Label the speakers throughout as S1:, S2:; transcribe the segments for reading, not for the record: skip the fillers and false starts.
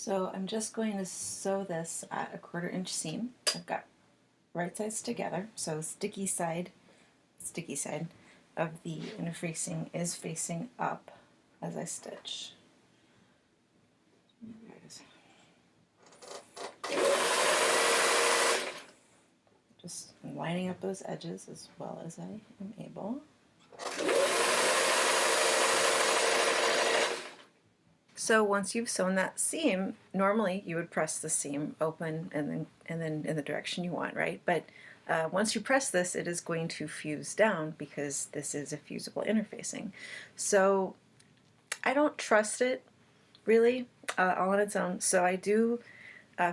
S1: So I'm just going to sew this at a 1/4 inch seam. I've got right sides together, so sticky side of the interfacing is facing up as I stitch. There it is. Just lining up those edges as well as I am able. So once you've sewn that seam, normally you would press the seam open and then in the direction you want, right? But once you press this, it is going to fuse down because this is a fusible interfacing. So I don't trust it really all on its own. So I do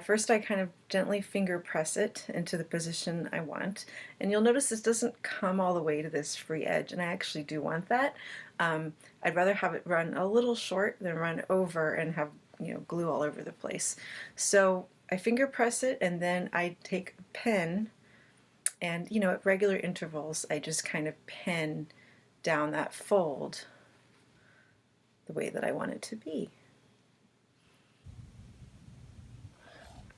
S1: first I kind of gently finger press it into the position I want, and you'll notice this doesn't come all the way to this free edge, and I actually do want that. I'd rather have it run a little short than run over and have glue all over the place. So I finger press it, and then I take a pen, and at regular intervals I just kind of pen down that fold the way that I want it to be.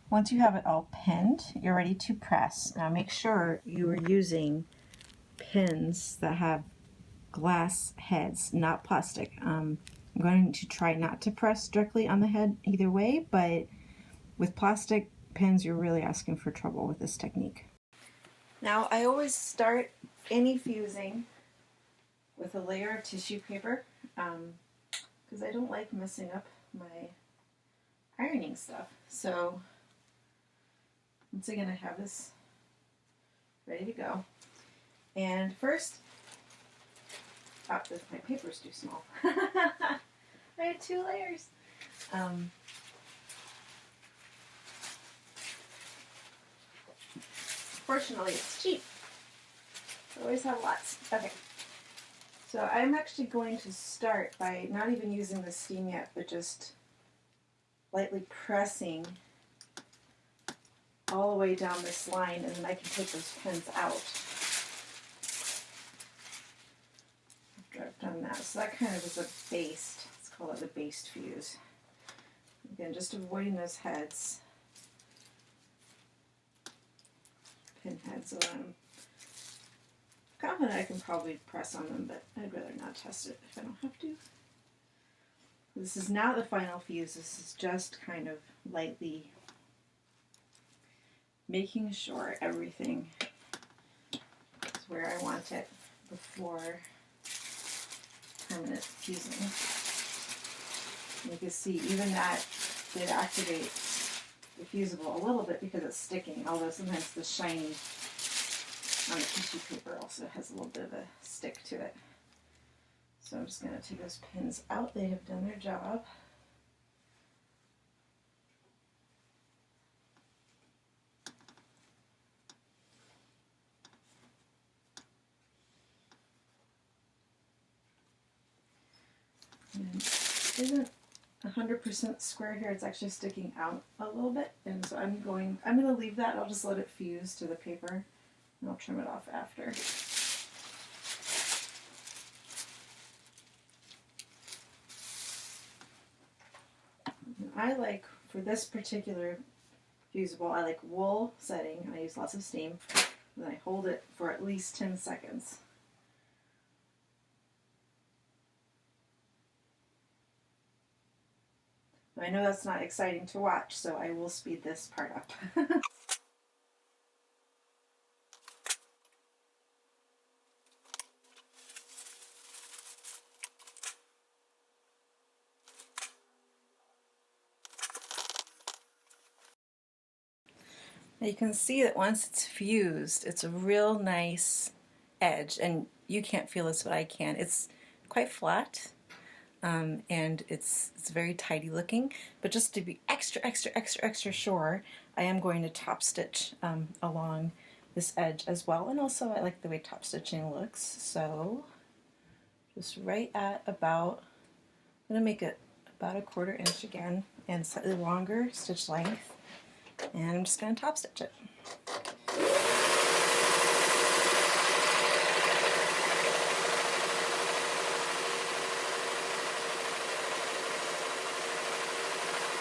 S1: Once you have it all pinned, you're ready to press. Now make sure you are using pins that have glass heads, not plastic. I'm going to try not to press directly on the head either way, but with plastic pins you're really asking for trouble with this technique. Now I always start any fusing with a layer of tissue paper because I don't like messing up my ironing stuff. So once again, I have this ready to go. And first, my paper's too small. I had 2 layers. Fortunately, it's cheap. I always have lots. Okay. So I'm actually going to start by not even using the steam yet, but just lightly pressing all the way down this line, and then I can take those pins out after I've done that. So that kind of is a based, let's call it the based fuse. Again, just avoiding those heads, pin heads. So I'm confident I can probably press on them, but I'd rather not test it if I don't have to. This is not the final fuse, this is just kind of lightly making sure everything is where I want it before permanent fusing. And you can see even that did activate the fusible a little bit because it's sticking, although sometimes the shiny on the tissue paper also has a little bit of a stick to it. So I'm just going to take those pins out. They have done their job. And it isn't 100% square here, it's actually sticking out a little bit, and so I'm going to leave that. I'll just let it fuse to the paper and I'll trim it off after. And I like, for this particular fusible, I like wool setting, and I use lots of steam, and then I hold it for at least 10 seconds. I know that's not exciting to watch, so I will speed this part up. Now you can see that once it's fused, it's a real nice edge, and you can't feel this, but I can. It's quite flat. And it's very tidy looking, but just to be extra sure, I am going to top stitch along this edge as well, and also I like the way top stitching looks, so just right at about, I'm going to make it about a 1/4 inch again, and slightly longer stitch length, and I'm just going to top stitch it.